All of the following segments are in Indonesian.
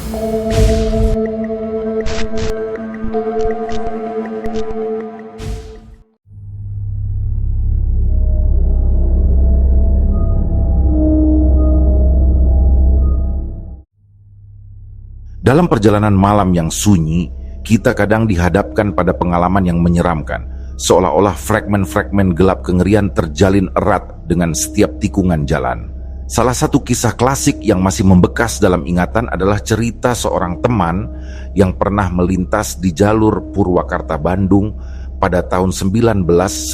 Dalam perjalanan malam yang sunyi, kita kadang dihadapkan pada pengalaman yang menyeramkan, seolah-olah fragmen-fragmen gelap kengerian terjalin erat dengan setiap tikungan jalan. Salah satu kisah klasik yang masih membekas dalam ingatan adalah cerita seorang teman yang pernah melintas di jalur Purwakarta Bandung pada tahun 1996.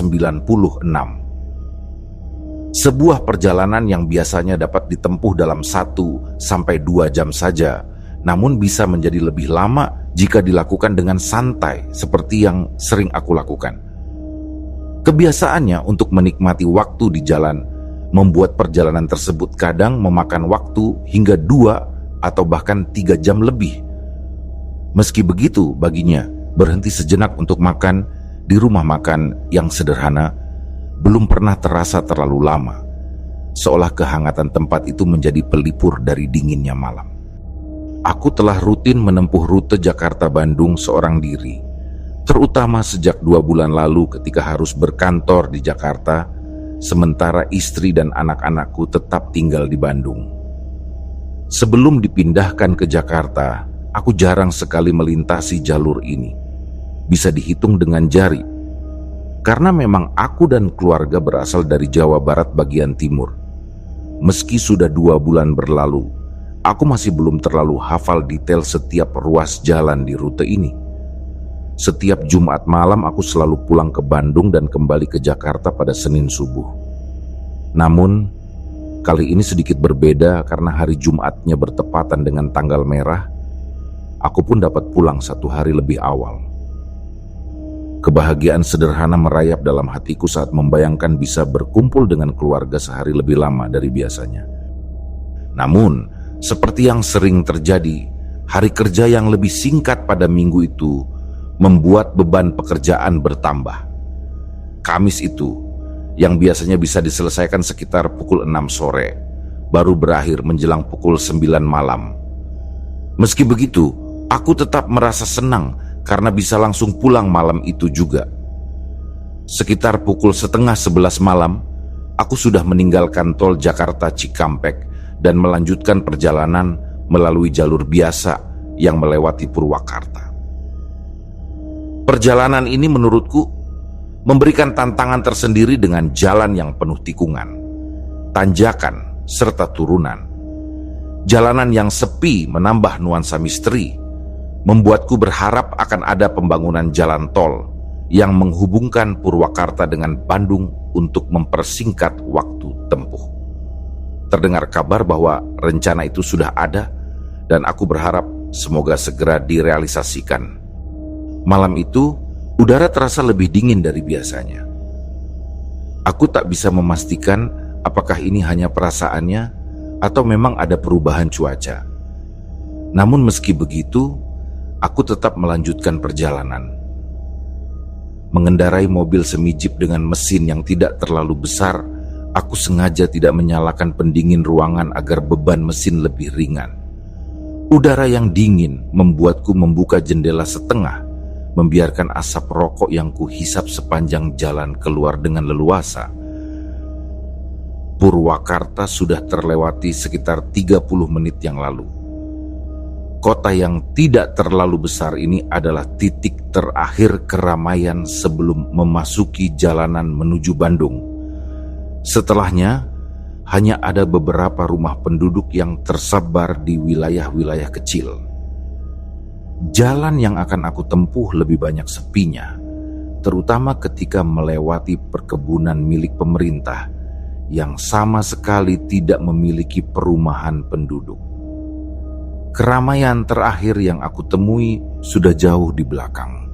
Sebuah perjalanan yang biasanya dapat ditempuh dalam 1 sampai 2 jam saja, namun bisa menjadi lebih lama jika dilakukan dengan santai seperti yang sering aku lakukan. Kebiasaannya untuk menikmati waktu di jalan membuat perjalanan tersebut kadang memakan waktu hingga 2 atau bahkan 3 jam lebih. Meski begitu, baginya berhenti sejenak untuk makan di rumah makan yang sederhana belum pernah terasa terlalu lama, seolah kehangatan tempat itu menjadi pelipur dari dinginnya malam. Aku telah rutin menempuh rute Jakarta-Bandung seorang diri, terutama sejak 2 bulan lalu ketika harus berkantor di Jakarta, sementara istri dan anak-anakku tetap tinggal di Bandung. Sebelum dipindahkan ke Jakarta, aku jarang sekali melintasi jalur ini. Bisa dihitung dengan jari, karena memang aku dan keluarga berasal dari Jawa Barat bagian timur. Meski sudah 2 bulan berlalu, aku masih belum terlalu hafal detail setiap ruas jalan di rute ini. Setiap Jumat malam aku selalu pulang ke Bandung dan kembali ke Jakarta pada Senin subuh. Namun, kali ini sedikit berbeda karena hari Jumatnya bertepatan dengan tanggal merah. Aku pun dapat pulang 1 hari lebih awal. Kebahagiaan sederhana merayap dalam hatiku saat membayangkan bisa berkumpul dengan keluarga sehari lebih lama dari biasanya. Namun, seperti yang sering terjadi, hari kerja yang lebih singkat pada minggu itu membuat beban pekerjaan bertambah. Kamis itu, yang biasanya bisa diselesaikan sekitar pukul 6 sore, baru berakhir menjelang pukul 9 malam. Meski begitu, aku tetap merasa senang karena bisa langsung pulang malam itu juga. Sekitar pukul setengah 11 malam, aku sudah meninggalkan tol Jakarta Cikampek dan melanjutkan perjalanan melalui jalur biasa yang melewati Purwakarta. Perjalanan ini menurutku memberikan tantangan tersendiri dengan jalan yang penuh tikungan, tanjakan, serta turunan. Jalanan yang sepi menambah nuansa misteri, membuatku berharap akan ada pembangunan jalan tol yang menghubungkan Purwakarta dengan Bandung untuk mempersingkat waktu tempuh. Terdengar kabar bahwa rencana itu sudah ada dan aku berharap semoga segera direalisasikan. Malam itu, udara terasa lebih dingin dari biasanya. Aku tak bisa memastikan apakah ini hanya perasaannya atau memang ada perubahan cuaca. Namun meski begitu, aku tetap melanjutkan perjalanan. Mengendarai mobil semi jeep dengan mesin yang tidak terlalu besar, aku sengaja tidak menyalakan pendingin ruangan agar beban mesin lebih ringan. Udara yang dingin membuatku membuka jendela setengah, membiarkan asap rokok yang kuhisap sepanjang jalan keluar dengan leluasa. Purwakarta sudah terlewati sekitar 30 menit yang lalu. Kota yang tidak terlalu besar ini adalah titik terakhir keramaian sebelum memasuki jalanan menuju Bandung. Setelahnya, hanya ada beberapa rumah penduduk yang tersebar di wilayah-wilayah kecil. Jalan yang akan aku tempuh lebih banyak sepinya, terutama ketika melewati perkebunan milik pemerintah yang sama sekali tidak memiliki perumahan penduduk. Keramaian terakhir yang aku temui sudah jauh di belakang,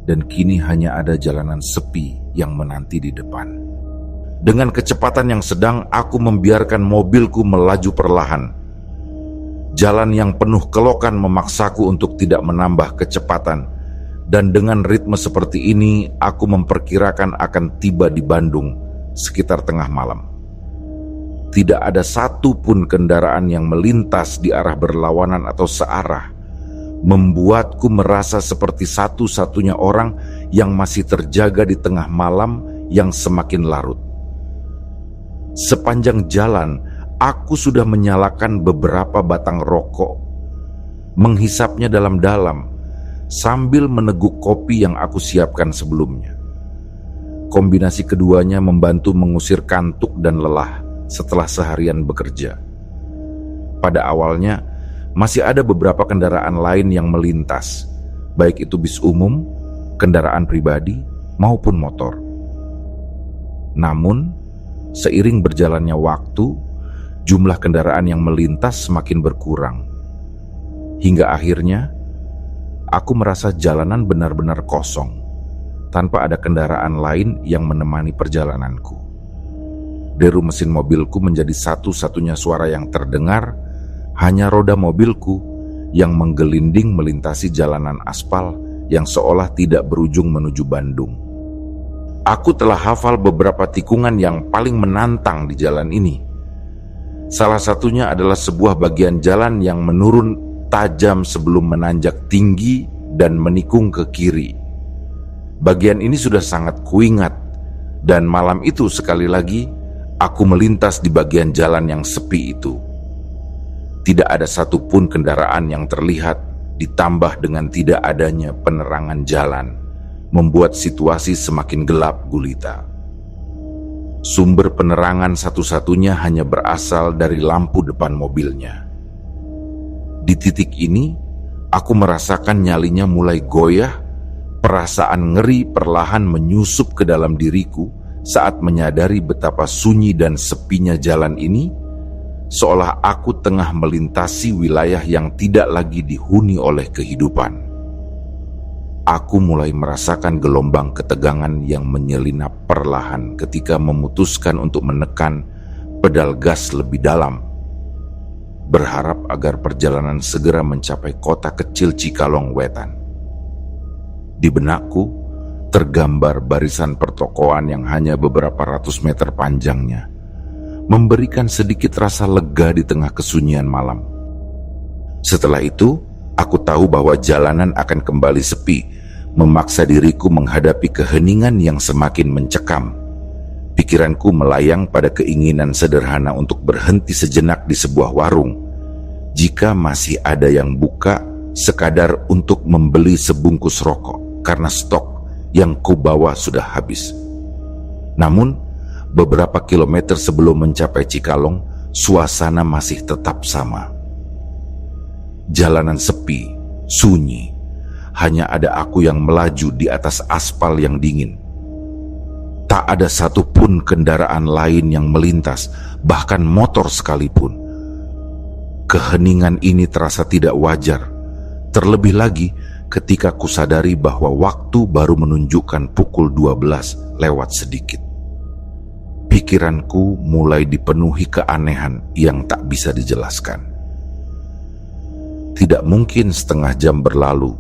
dan kini hanya ada jalanan sepi yang menanti di depan. Dengan kecepatan yang sedang, aku membiarkan mobilku melaju perlahan. Jalan yang penuh kelokan memaksaku untuk tidak menambah kecepatan, dan dengan ritme seperti ini, aku memperkirakan akan tiba di Bandung sekitar tengah malam. Tidak ada satu pun kendaraan yang melintas di arah berlawanan atau searah, membuatku merasa seperti satu-satunya orang yang masih terjaga di tengah malam yang semakin larut. Sepanjang jalan, aku sudah menyalakan beberapa batang rokok, menghisapnya dalam-dalam, sambil meneguk kopi yang aku siapkan sebelumnya. Kombinasi keduanya membantu mengusir kantuk dan lelah setelah seharian bekerja. Pada awalnya, masih ada beberapa kendaraan lain yang melintas, baik itu bis umum, kendaraan pribadi, maupun motor. Namun, seiring berjalannya waktu, jumlah kendaraan yang melintas semakin berkurang. Hingga akhirnya, aku merasa jalanan benar-benar kosong, tanpa ada kendaraan lain yang menemani perjalananku. Deru mesin mobilku menjadi satu-satunya suara yang terdengar, hanya roda mobilku yang menggelinding melintasi jalanan aspal yang seolah tidak berujung menuju Bandung. Aku telah hafal beberapa tikungan yang paling menantang di jalan ini. Salah satunya adalah sebuah bagian jalan yang menurun tajam sebelum menanjak tinggi dan menikung ke kiri. Bagian ini sudah sangat kuingat, dan malam itu sekali lagi aku melintas di bagian jalan yang sepi itu. Tidak ada satupun kendaraan yang terlihat, ditambah dengan tidak adanya penerangan jalan, membuat situasi semakin gelap gulita. Sumber penerangan satu-satunya hanya berasal dari lampu depan mobilnya. Di titik ini, aku merasakan nyalinya mulai goyah, perasaan ngeri perlahan menyusup ke dalam diriku saat menyadari betapa sunyi dan sepinya jalan ini, seolah aku tengah melintasi wilayah yang tidak lagi dihuni oleh kehidupan. Aku mulai merasakan gelombang ketegangan yang menyelinap perlahan ketika memutuskan untuk menekan pedal gas lebih dalam, berharap agar perjalanan segera mencapai kota kecil Cikalong Wetan. Di benakku tergambar barisan pertokoan yang hanya beberapa ratus meter panjangnya, memberikan sedikit rasa lega di tengah kesunyian malam. Setelah itu, aku tahu bahwa jalanan akan kembali sepi, memaksa diriku menghadapi keheningan yang semakin mencekam. Pikiranku melayang pada keinginan sederhana untuk berhenti sejenak di sebuah warung, jika masih ada yang buka, sekadar untuk membeli sebungkus rokok, karena stok yang kubawa sudah habis. Namun, beberapa kilometer sebelum mencapai Cikalong, suasana masih tetap sama. Jalanan sepi, sunyi, hanya ada aku yang melaju di atas aspal yang dingin. Tak ada satupun kendaraan lain yang melintas, bahkan motor sekalipun. Keheningan ini terasa tidak wajar, terlebih lagi ketika kusadari bahwa waktu baru menunjukkan pukul 12 lewat sedikit. Pikiranku mulai dipenuhi keanehan yang tak bisa dijelaskan. Tidak mungkin setengah jam berlalu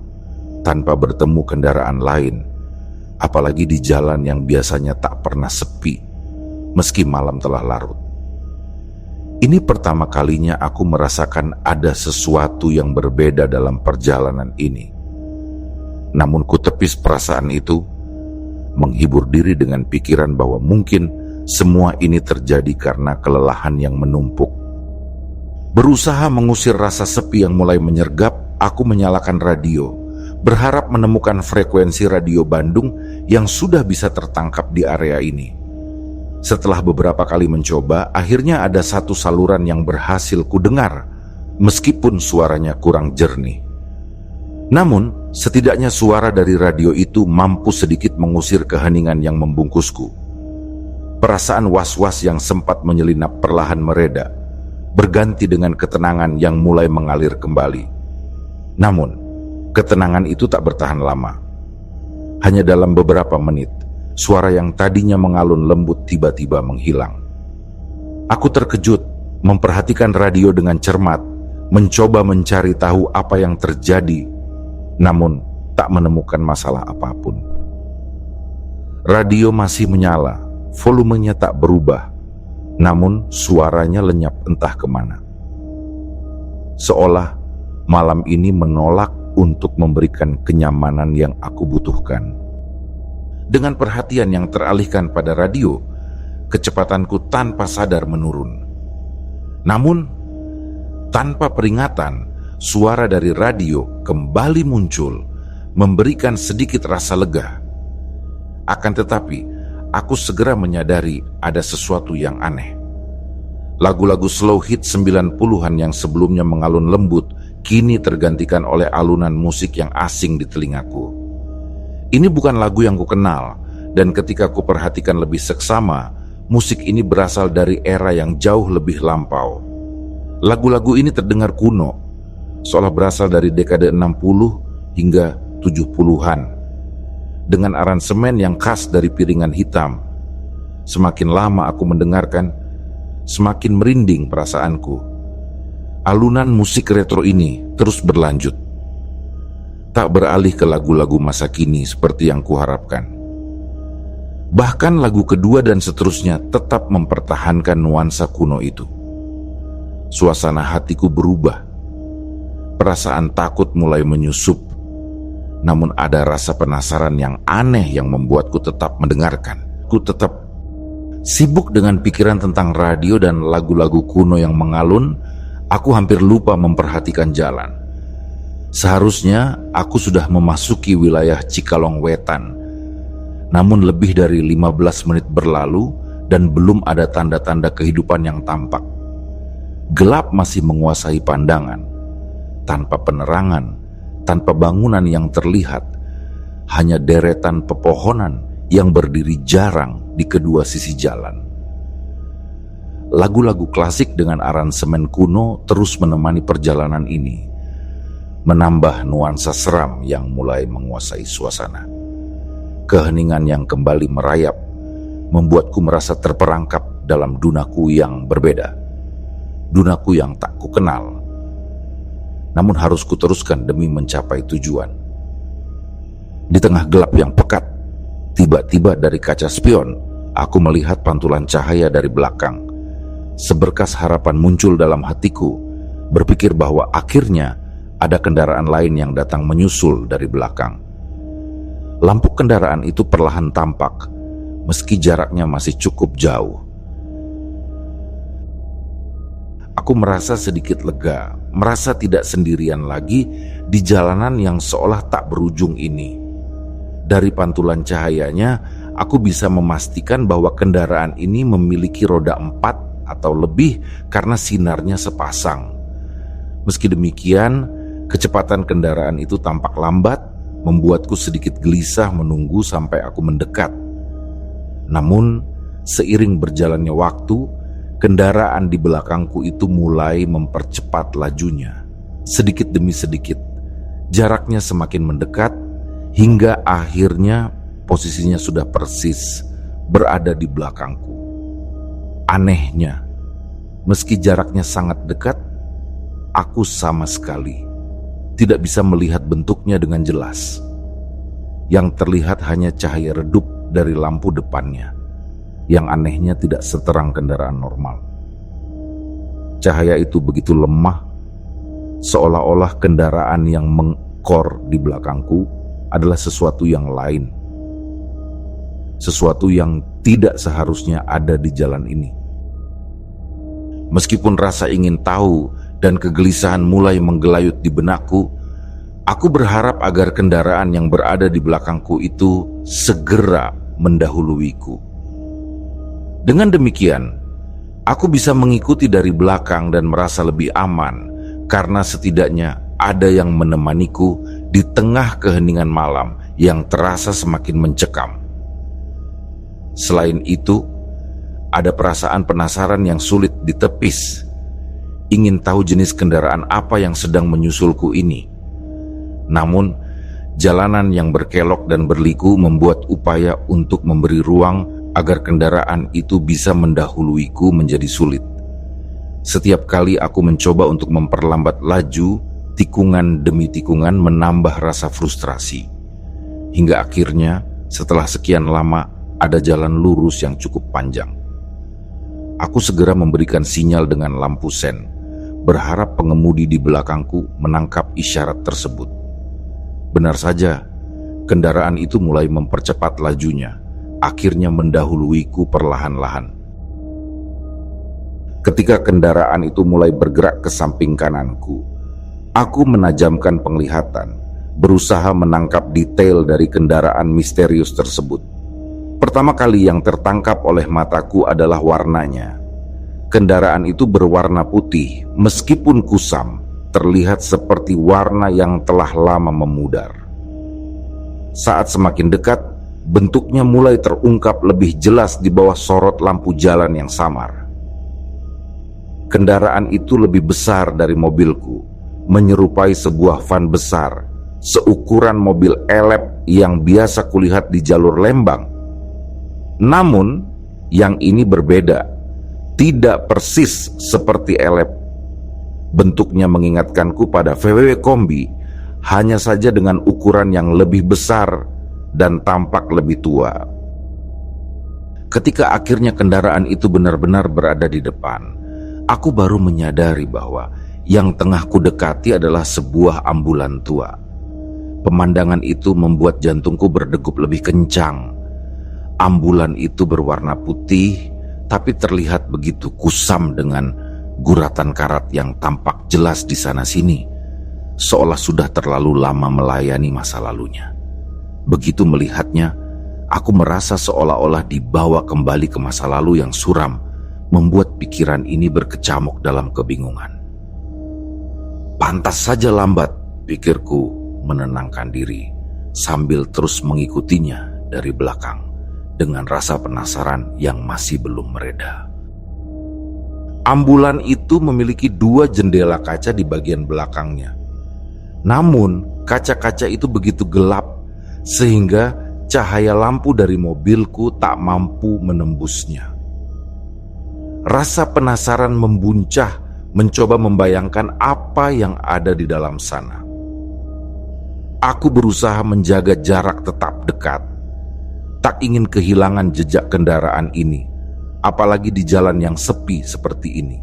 tanpa bertemu kendaraan lain, apalagi di jalan yang biasanya tak pernah sepi, meski malam telah larut. Ini pertama kalinya aku merasakan ada sesuatu yang berbeda dalam perjalanan ini. Namun kutepis perasaan itu, menghibur diri dengan pikiran bahwa mungkin semua ini terjadi karena kelelahan yang menumpuk. Berusaha mengusir rasa sepi yang mulai menyergap, aku menyalakan radio, berharap menemukan frekuensi radio Bandung yang sudah bisa tertangkap di area ini. Setelah beberapa kali mencoba, akhirnya ada satu saluran yang berhasil kudengar, meskipun suaranya kurang jernih. Namun, setidaknya suara dari radio itu mampu sedikit mengusir keheningan yang membungkusku. Perasaan was-was yang sempat menyelinap perlahan mereda, berganti dengan ketenangan yang mulai mengalir kembali. Namun, ketenangan itu tak bertahan lama. Hanya dalam beberapa menit, suara yang tadinya mengalun lembut tiba-tiba menghilang. Aku terkejut, memperhatikan radio dengan cermat, mencoba mencari tahu apa yang terjadi, namun tak menemukan masalah apapun. Radio masih menyala, volumenya tak berubah, namun suaranya lenyap entah kemana. Seolah malam ini menolak untuk memberikan kenyamanan yang aku butuhkan. Dengan perhatian yang teralihkan pada radio, kecepatanku tanpa sadar menurun. Namun, tanpa peringatan, suara dari radio kembali muncul, memberikan sedikit rasa lega. Akan tetapi, aku segera menyadari ada sesuatu yang aneh. Lagu-lagu slow hit 90-an yang sebelumnya mengalun lembut, kini tergantikan oleh alunan musik yang asing di telingaku. Ini bukan lagu yang kukenal, dan ketika kuperhatikan lebih seksama, musik ini berasal dari era yang jauh lebih lampau. Lagu-lagu ini terdengar kuno, seolah berasal dari dekade 60 hingga 70-an, dengan aransemen yang khas dari piringan hitam. Semakin lama aku mendengarkan, semakin merinding perasaanku. Alunan musik retro ini terus berlanjut, tak beralih ke lagu-lagu masa kini seperti yang kuharapkan. Bahkan lagu kedua dan seterusnya tetap mempertahankan nuansa kuno itu. Suasana hatiku berubah. Perasaan takut mulai menyusup. Namun ada rasa penasaran yang aneh yang membuatku tetap mendengarkan. Ku tetap sibuk dengan pikiran tentang radio dan lagu-lagu kuno yang mengalun. Aku hampir lupa memperhatikan jalan. Seharusnya aku sudah memasuki wilayah Cikalong Wetan. Namun lebih dari 15 menit berlalu dan belum ada tanda-tanda kehidupan yang tampak. Gelap masih menguasai pandangan. Tanpa penerangan, tanpa bangunan yang terlihat, hanya deretan pepohonan yang berdiri jarang di kedua sisi jalan. Lagu-lagu klasik dengan aransemen kuno terus menemani perjalanan ini, menambah nuansa seram yang mulai menguasai suasana. Keheningan yang kembali merayap membuatku merasa terperangkap dalam dunaku yang berbeda, dunaku yang tak kukenal. Namun harus kuteruskan demi mencapai tujuan. Di tengah gelap yang pekat, tiba-tiba dari kaca spion, aku melihat pantulan cahaya dari belakang. Seberkas harapan muncul dalam hatiku, berpikir bahwa akhirnya ada kendaraan lain yang datang menyusul dari belakang. Lampu kendaraan itu perlahan tampak, meski jaraknya masih cukup jauh. Aku merasa sedikit lega, merasa tidak sendirian lagi di jalanan yang seolah tak berujung ini. Dari pantulan cahayanya, aku bisa memastikan bahwa kendaraan ini memiliki roda 4 atau lebih karena sinarnya sepasang. Meski demikian, kecepatan kendaraan itu tampak lambat, membuatku sedikit gelisah menunggu sampai aku mendekat. Namun, seiring berjalannya waktu, kendaraan di belakangku itu mulai mempercepat lajunya. Sedikit demi sedikit, jaraknya semakin mendekat, hingga akhirnya posisinya sudah persis berada di belakangku. Anehnya, meski jaraknya sangat dekat, aku sama sekali tidak bisa melihat bentuknya dengan jelas. Yang terlihat hanya cahaya redup dari lampu depannya, yang anehnya tidak seterang kendaraan normal. Cahaya itu begitu lemah, seolah-olah kendaraan yang mengkor di belakangku adalah sesuatu yang lain. Sesuatu yang tidak seharusnya ada di jalan ini. Meskipun rasa ingin tahu dan kegelisahan mulai menggelayut di benakku, aku berharap agar kendaraan yang berada di belakangku itu segera mendahuluiku. Dengan demikian, aku bisa mengikuti dari belakang dan merasa lebih aman, karena setidaknya ada yang menemaniku di tengah keheningan malam yang terasa semakin mencekam. Selain itu, ada perasaan penasaran yang sulit ditepis. Ingin tahu jenis kendaraan apa yang sedang menyusulku ini. Namun, jalanan yang berkelok dan berliku membuat upaya untuk memberi ruang agar kendaraan itu bisa mendahuluiku menjadi sulit. Setiap kali aku mencoba untuk memperlambat laju, tikungan demi tikungan menambah rasa frustrasi. Hingga akhirnya, setelah sekian lama, ada jalan lurus yang cukup panjang. Aku segera memberikan sinyal dengan lampu sen, berharap pengemudi di belakangku menangkap isyarat tersebut. Benar saja, kendaraan itu mulai mempercepat lajunya, akhirnya mendahuluiku perlahan-lahan. Ketika kendaraan itu mulai bergerak ke samping kananku, aku menajamkan penglihatan, berusaha menangkap detail dari kendaraan misterius tersebut. Pertama kali yang tertangkap oleh mataku adalah warnanya. Kendaraan itu berwarna putih, meskipun kusam, terlihat seperti warna yang telah lama memudar. Saat semakin dekat, bentuknya mulai terungkap lebih jelas di bawah sorot lampu jalan yang samar. Kendaraan itu lebih besar dari mobilku, menyerupai sebuah van besar, seukuran mobil elep yang biasa kulihat di jalur Lembang. Namun, yang ini berbeda, tidak persis seperti elep. Bentuknya mengingatkanku pada VW Kombi, hanya saja dengan ukuran yang lebih besar dan tampak lebih tua. Ketika akhirnya kendaraan itu benar-benar berada di depan, aku baru menyadari bahwa yang tengah kudekati adalah sebuah ambulan tua. Pemandangan itu membuat jantungku berdegup lebih kencang. Ambulan itu berwarna putih, tapi terlihat begitu kusam dengan guratan karat yang tampak jelas di sana-sini, seolah sudah terlalu lama melayani masa lalunya. Begitu melihatnya, aku merasa seolah-olah dibawa kembali ke masa lalu yang suram, membuat pikiran ini berkecamuk dalam kebingungan. Pantas saja lambat, pikirku menenangkan diri, sambil terus mengikutinya dari belakang dengan rasa penasaran yang masih belum mereda. Ambulan itu memiliki 2 jendela kaca di bagian belakangnya. Namun, kaca-kaca itu begitu gelap sehingga cahaya lampu dari mobilku tak mampu menembusnya. Rasa penasaran membuncah, mencoba membayangkan apa yang ada di dalam sana. Aku berusaha menjaga jarak tetap dekat, tak ingin kehilangan jejak kendaraan ini, apalagi di jalan yang sepi seperti ini.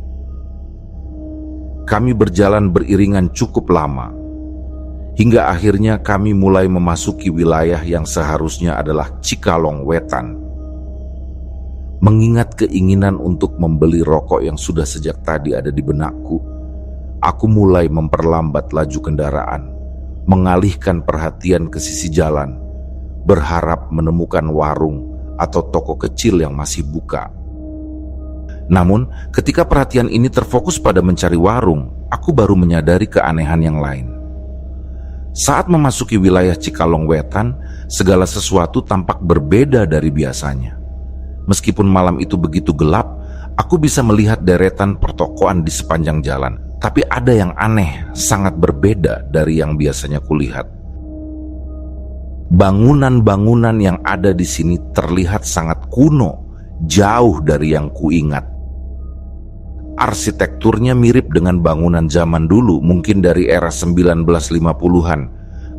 Kami berjalan beriringan cukup lama, hingga akhirnya kami mulai memasuki wilayah yang seharusnya adalah Cikalong Wetan. Mengingat keinginan untuk membeli rokok yang sudah sejak tadi ada di benakku, aku mulai memperlambat laju kendaraan, mengalihkan perhatian ke sisi jalan, berharap menemukan warung atau toko kecil yang masih buka. Namun, ketika perhatian ini terfokus pada mencari warung, aku baru menyadari keanehan yang lain. Saat memasuki wilayah Cikalong Wetan, segala sesuatu tampak berbeda dari biasanya. Meskipun malam itu begitu gelap, aku bisa melihat deretan pertokoan di sepanjang jalan. Tapi ada yang aneh, sangat berbeda dari yang biasanya kulihat. Bangunan-bangunan yang ada di sini terlihat sangat kuno, jauh dari yang kuingat. Arsitekturnya mirip dengan bangunan zaman dulu, mungkin dari era 1950-an.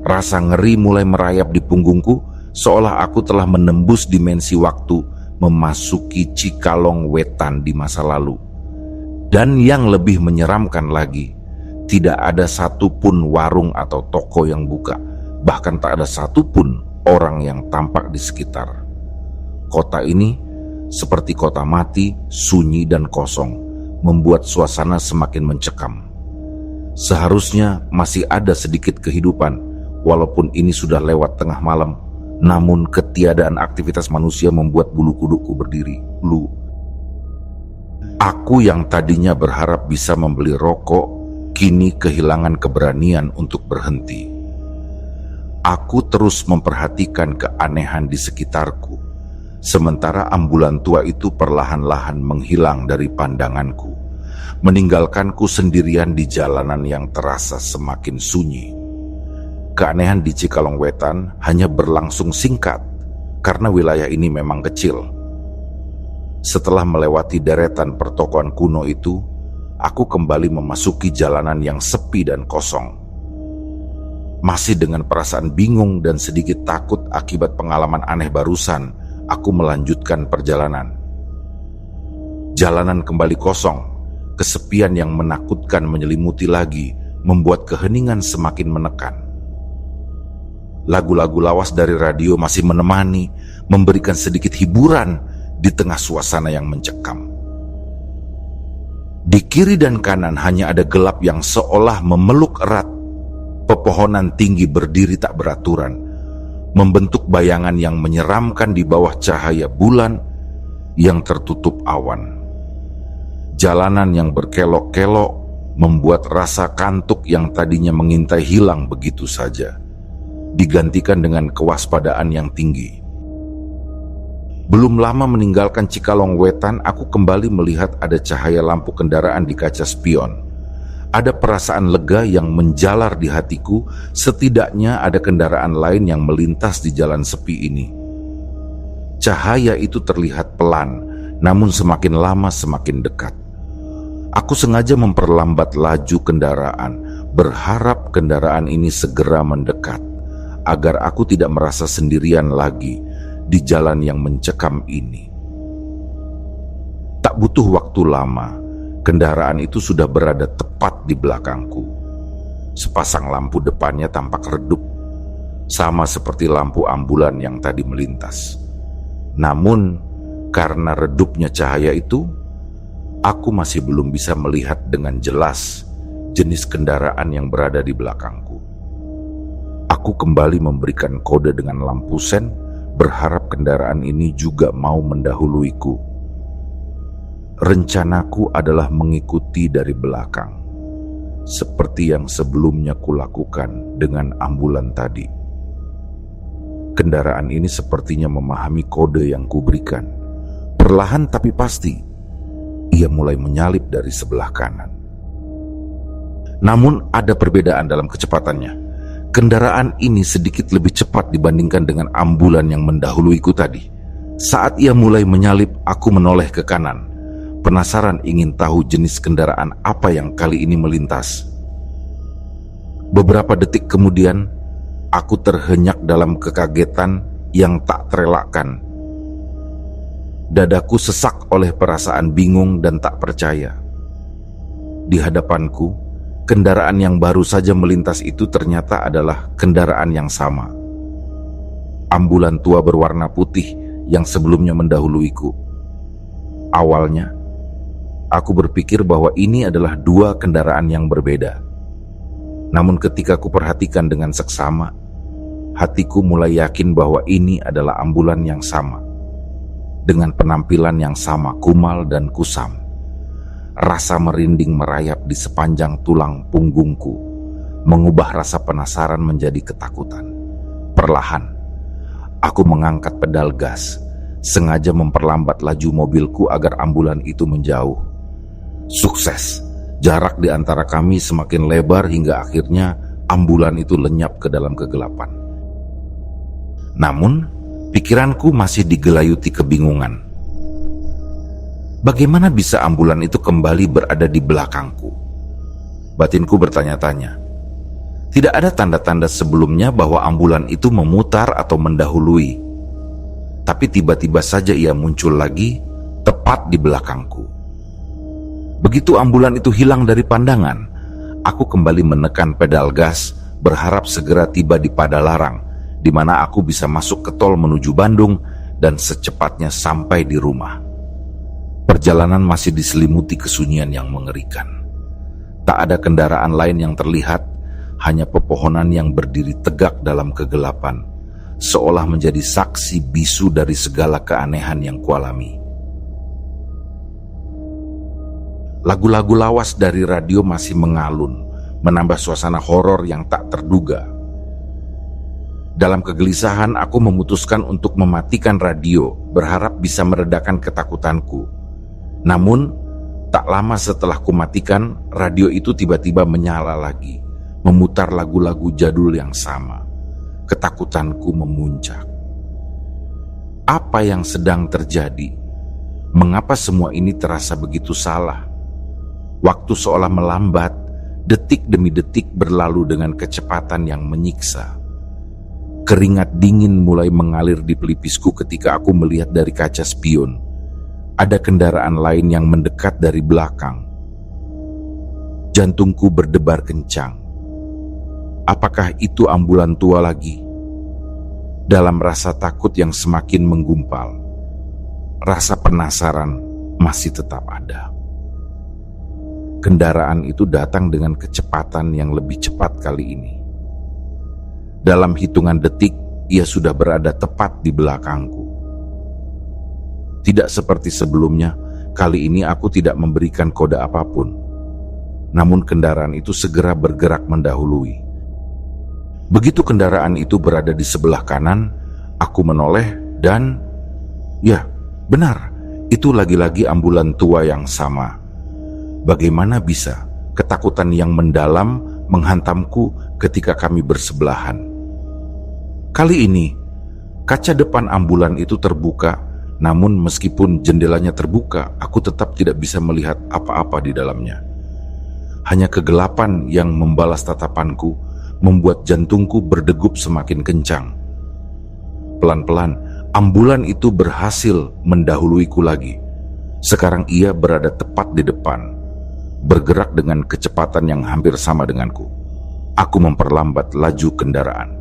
Rasa ngeri mulai merayap di punggungku, seolah aku telah menembus dimensi waktu, memasuki Cikalong Wetan di masa lalu. Dan yang lebih menyeramkan lagi, tidak ada satupun warung atau toko yang buka, bahkan tak ada satupun orang yang tampak di sekitar. Kota ini seperti kota mati, sunyi dan kosong, membuat suasana semakin mencekam. Seharusnya masih ada sedikit kehidupan, walaupun ini sudah lewat tengah malam. Namun ketiadaan aktivitas manusia membuat bulu kudukku berdiri. Aku yang tadinya berharap bisa membeli rokok, kini kehilangan keberanian untuk berhenti. Aku terus memperhatikan keanehan di sekitarku, sementara ambulan tua itu perlahan-lahan menghilang dari pandanganku, meninggalkanku sendirian di jalanan yang terasa semakin sunyi. Keanehan di Cikalong Wetan hanya berlangsung singkat, karena wilayah ini memang kecil. Setelah melewati deretan pertokoan kuno itu, aku kembali memasuki jalanan yang sepi dan kosong. Masih dengan perasaan bingung dan sedikit takut akibat pengalaman aneh barusan, aku melanjutkan perjalanan. Jalanan kembali kosong, kesepian yang menakutkan menyelimuti lagi, membuat keheningan semakin menekan. Lagu-lagu lawas dari radio masih menemani, memberikan sedikit hiburan di tengah suasana yang mencekam. Di kiri dan kanan hanya ada gelap yang seolah memeluk erat. Pepohonan tinggi berdiri tak beraturan, membentuk bayangan yang menyeramkan di bawah cahaya bulan yang tertutup awan. Jalanan yang berkelok-kelok membuat rasa kantuk yang tadinya mengintai hilang begitu saja, digantikan dengan kewaspadaan yang tinggi. Belum lama meninggalkan Cikalongwetan, aku kembali melihat ada cahaya lampu kendaraan di kaca spion. Ada perasaan lega yang menjalar di hatiku, setidaknya ada kendaraan lain yang melintas di jalan sepi ini. Cahaya itu terlihat pelan, namun semakin lama semakin dekat. Aku sengaja memperlambat laju kendaraan, berharap kendaraan ini segera mendekat, agar aku tidak merasa sendirian lagi di jalan yang mencekam ini. Tak butuh waktu lama, kendaraan itu sudah berada tepat di belakangku. Sepasang lampu depannya tampak redup, sama seperti lampu ambulan yang tadi melintas. Namun, karena redupnya cahaya itu, aku masih belum bisa melihat dengan jelas jenis kendaraan yang berada di belakangku. Aku kembali memberikan kode dengan lampu sen, berharap kendaraan ini juga mau mendahuluiku. Rencanaku adalah mengikuti dari belakang, seperti yang sebelumnya kulakukan dengan ambulan tadi. Kendaraan ini sepertinya memahami kode yang kuberikan. Perlahan tapi pasti, ia mulai menyalip dari sebelah kanan. Namun ada perbedaan dalam kecepatannya. Kendaraan ini sedikit lebih cepat dibandingkan dengan ambulan yang mendahuluiku tadi. Saat ia mulai menyalip, aku menoleh ke kanan, penasaran ingin tahu jenis kendaraan apa yang kali ini melintas. Beberapa detik kemudian, aku terhenyak dalam kekagetan yang tak terelakkan. Dadaku sesak oleh perasaan bingung dan tak percaya. Di hadapanku, kendaraan yang baru saja melintas itu ternyata adalah kendaraan yang sama. Ambulan tua berwarna putih yang sebelumnya mendahuluiku. Awalnya, aku berpikir bahwa ini adalah dua kendaraan yang berbeda. Namun ketika ku perhatikan dengan seksama, hatiku mulai yakin bahwa ini adalah ambulan yang sama. Dengan penampilan yang sama kumal dan kusam. Rasa merinding merayap di sepanjang tulang punggungku, mengubah rasa penasaran menjadi ketakutan. Perlahan, aku mengangkat pedal gas, sengaja memperlambat laju mobilku agar ambulan itu menjauh. Sukses, jarak di antara kami semakin lebar hingga akhirnya ambulan itu lenyap ke dalam kegelapan. Namun, pikiranku masih digelayuti kebingungan. Bagaimana bisa ambulan itu kembali berada di belakangku? Batinku bertanya-tanya. Tidak ada tanda-tanda sebelumnya bahwa ambulan itu memutar atau mendahului. Tapi tiba-tiba saja ia muncul lagi, tepat di belakangku. Begitu ambulan itu hilang dari pandangan, aku kembali menekan pedal gas, berharap segera tiba di Padalarang, di mana aku bisa masuk ke tol menuju Bandung dan secepatnya sampai di rumah. Perjalanan masih diselimuti kesunyian yang mengerikan. Tak ada kendaraan lain yang terlihat, hanya pepohonan yang berdiri tegak dalam kegelapan, seolah menjadi saksi bisu dari segala keanehan yang kualami. Lagu-lagu lawas dari radio masih mengalun, menambah suasana horor yang tak terduga. Dalam kegelisahan, aku memutuskan untuk mematikan radio, berharap bisa meredakan ketakutanku. Namun, tak lama setelah kumatikan, radio itu tiba-tiba menyala lagi, memutar lagu-lagu jadul yang sama. Ketakutanku memuncak. Apa yang sedang terjadi? Mengapa semua ini terasa begitu salah? Waktu seolah melambat, detik demi detik berlalu dengan kecepatan yang menyiksa. Keringat dingin mulai mengalir di pelipisku ketika aku melihat dari kaca spion. ada kendaraan lain yang mendekat dari belakang. Jantungku berdebar kencang. Apakah itu ambulan tua lagi? Dalam rasa takut yang semakin menggumpal, rasa penasaran masih tetap ada. Kendaraan itu datang dengan kecepatan yang lebih cepat kali ini. Dalam hitungan detik, ia sudah berada tepat di belakangku. Tidak seperti sebelumnya, kali ini aku tidak memberikan kode apapun. Namun kendaraan itu segera bergerak mendahului. Begitu kendaraan itu berada di sebelah kanan, aku menoleh dan, ya, benar, itu lagi-lagi ambulan tua yang sama. Bagaimana bisa ketakutan yang mendalam menghantamku ketika kami bersebelahan? Kali ini, kaca depan ambulan itu terbuka, namun meskipun jendelanya terbuka, aku tetap tidak bisa melihat apa-apa di dalamnya. Hanya kegelapan yang membalas tatapanku, membuat jantungku berdegup semakin kencang. Pelan-pelan, ambulan itu berhasil mendahuluiku lagi. Sekarang ia berada tepat di depan, bergerak dengan kecepatan yang hampir sama denganku. Aku memperlambat laju kendaraan,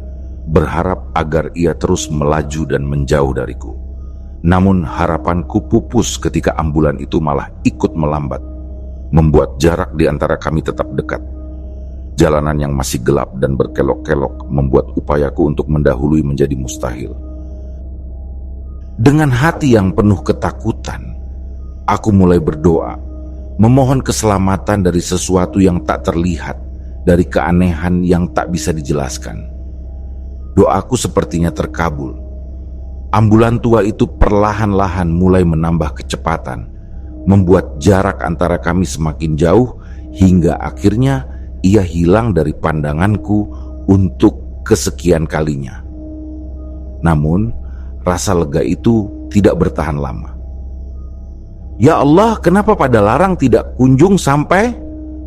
berharap agar ia terus melaju dan menjauh dariku. Namun harapanku pupus ketika ambulan itu malah ikut melambat, membuat jarak di antara kami tetap dekat. Jalanan yang masih gelap dan berkelok-kelok membuat upayaku untuk mendahului menjadi mustahil. Dengan hati yang penuh ketakutan, aku mulai berdoa, memohon keselamatan dari sesuatu yang tak terlihat, dari keanehan yang tak bisa dijelaskan. Doaku sepertinya terkabul. Ambulan tua itu perlahan-lahan mulai menambah kecepatan, membuat jarak antara kami semakin jauh, hingga akhirnya ia hilang dari pandanganku untuk kesekian kalinya. Namun, rasa lega itu tidak bertahan lama. Ya Allah, kenapa pada larang tidak kunjung sampai?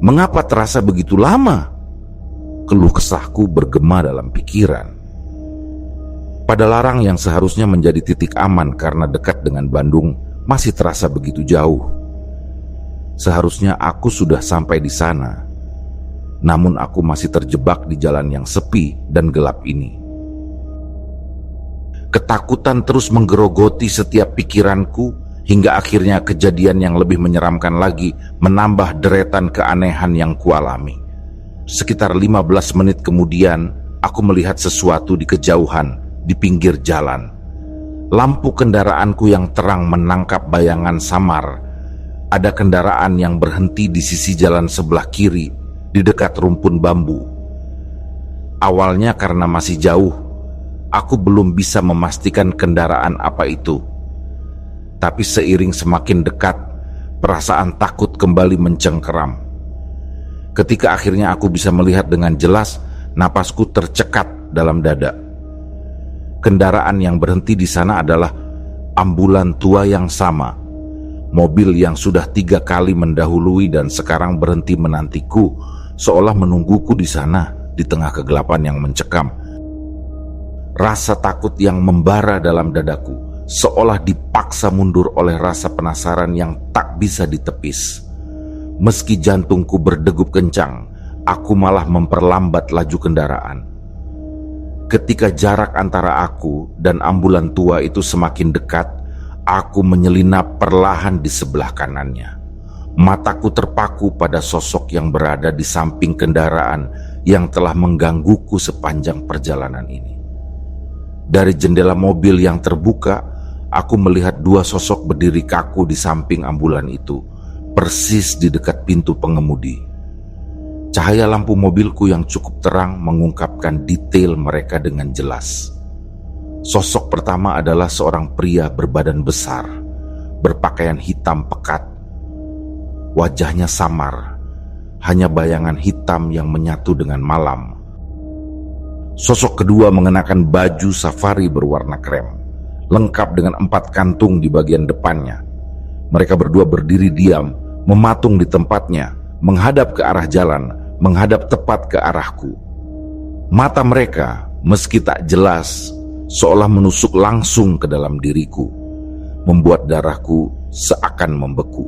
Mengapa terasa begitu lama? Keluh kesahku bergema dalam pikiran. Pada larang yang seharusnya menjadi titik aman karena dekat dengan Bandung masih terasa begitu jauh. Seharusnya aku sudah sampai di sana. Namun aku masih terjebak di jalan yang sepi dan gelap ini. Ketakutan terus menggerogoti setiap pikiranku, hingga akhirnya kejadian yang lebih menyeramkan lagi menambah deretan keanehan yang kualami. Sekitar 15 menit kemudian, aku melihat sesuatu di kejauhan, di pinggir jalan. Lampu kendaraanku yang terang menangkap bayangan samar. Ada kendaraan yang berhenti di sisi jalan sebelah kiri, di dekat rumpun bambu. Awalnya karena masih jauh, aku belum bisa memastikan kendaraan apa itu. Tapi seiring semakin dekat, perasaan takut kembali mencengkeram. Ketika akhirnya aku bisa melihat dengan jelas, napasku tercekat dalam dada. Kendaraan yang berhenti di sana adalah ambulan tua yang sama. Mobil yang sudah 3 kali mendahului dan sekarang berhenti menantiku, seolah menungguku di sana di tengah kegelapan yang mencekam. Rasa takut yang membara dalam dadaku seolah dipaksa mundur oleh rasa penasaran yang tak bisa ditepis. Meski jantungku berdegup kencang, aku malah memperlambat laju kendaraan. Ketika jarak antara aku dan ambulan tua itu semakin dekat, aku menyelinap perlahan di sebelah kanannya. Mataku terpaku pada sosok yang berada di samping kendaraan yang telah menggangguku sepanjang perjalanan ini. Dari jendela mobil yang terbuka, aku melihat 2 sosok berdiri kaku di samping ambulan itu, persis di dekat pintu pengemudi. Cahaya lampu mobilku yang cukup terang mengungkapkan detail mereka dengan jelas. Sosok pertama adalah seorang pria berbadan besar, berpakaian hitam pekat. Wajahnya samar, hanya bayangan hitam yang menyatu dengan malam. Sosok kedua mengenakan baju safari berwarna krem, lengkap dengan 4 kantung di bagian depannya. Mereka berdua berdiri diam, mematung di tempatnya, menghadap ke arah jalan, menghadap tepat ke arahku. Mata mereka, meski tak jelas, seolah menusuk langsung ke dalam diriku, membuat darahku seakan membeku.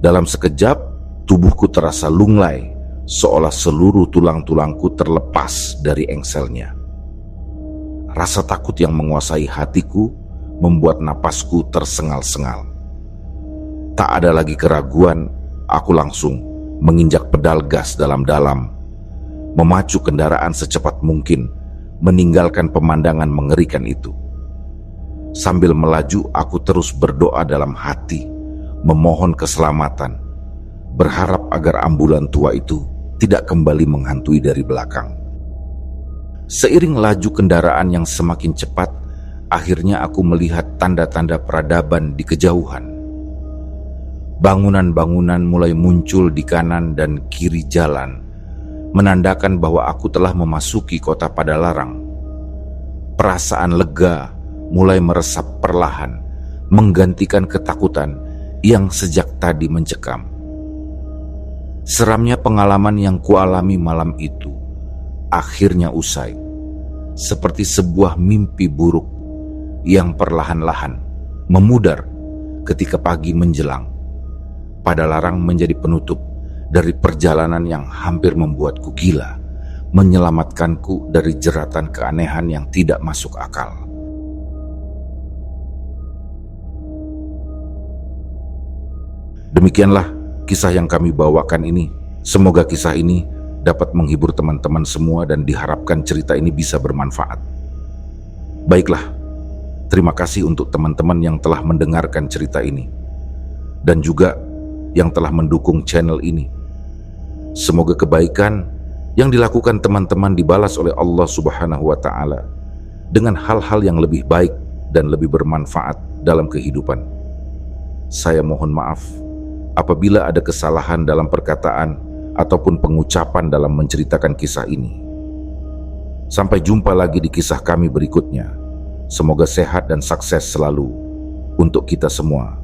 Dalam sekejap, tubuhku terasa lunglai, seolah seluruh tulang-tulangku terlepas dari engselnya. Rasa takut yang menguasai hatiku membuat napasku tersengal-sengal. Tak ada lagi keraguan, aku langsung menginjak pedal gas dalam-dalam, memacu kendaraan secepat mungkin, meninggalkan pemandangan mengerikan itu. Sambil melaju, aku terus berdoa dalam hati, memohon keselamatan, berharap agar ambulan tua itu tidak kembali menghantui dari belakang. Seiring laju kendaraan yang semakin cepat, akhirnya aku melihat tanda-tanda peradaban di kejauhan. Bangunan-bangunan mulai muncul di kanan dan kiri jalan, menandakan bahwa aku telah memasuki kota Padalarang. Perasaan lega mulai meresap perlahan, menggantikan ketakutan yang sejak tadi mencekam. Seramnya pengalaman yang kualami malam itu akhirnya usai, seperti sebuah mimpi buruk yang perlahan-lahan memudar ketika pagi menjelang. Padalarang menjadi penutup dari perjalanan yang hampir membuatku gila, menyelamatkanku dari jeratan keanehan yang tidak masuk akal. Demikianlah kisah yang kami bawakan ini. Semoga kisah ini dapat menghibur teman-teman semua dan diharapkan cerita ini bisa bermanfaat. Baiklah, terima kasih untuk teman-teman yang telah mendengarkan cerita ini dan juga yang telah mendukung channel ini. Semoga kebaikan yang dilakukan teman-teman dibalas oleh Allah Subhanahu wa Ta'ala dengan hal-hal yang lebih baik dan lebih bermanfaat dalam kehidupan. Saya mohon maaf apabila ada kesalahan dalam perkataan ataupun pengucapan dalam menceritakan kisah ini. Sampai jumpa lagi di kisah kami berikutnya. Semoga sehat dan sukses selalu untuk kita semua.